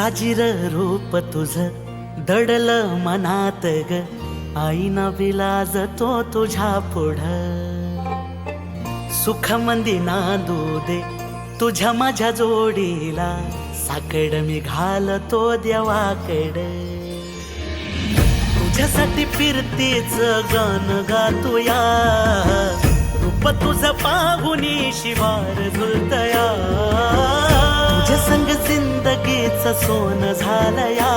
साजीर रूप तुझ दडल मनात ग, आईना विलाज तो तुझ्या पुढं. सुख मंदी नांदू दे तुझ्या माझ्या जोडीला, साकड मी घालतो देवाकड. तुझ्यासाठी फिरतेच गाणं गातोया, रूप तुझं पाहुनी शिवार झुलतया. तुझ्या संग जिंदगीच सोनं झालया.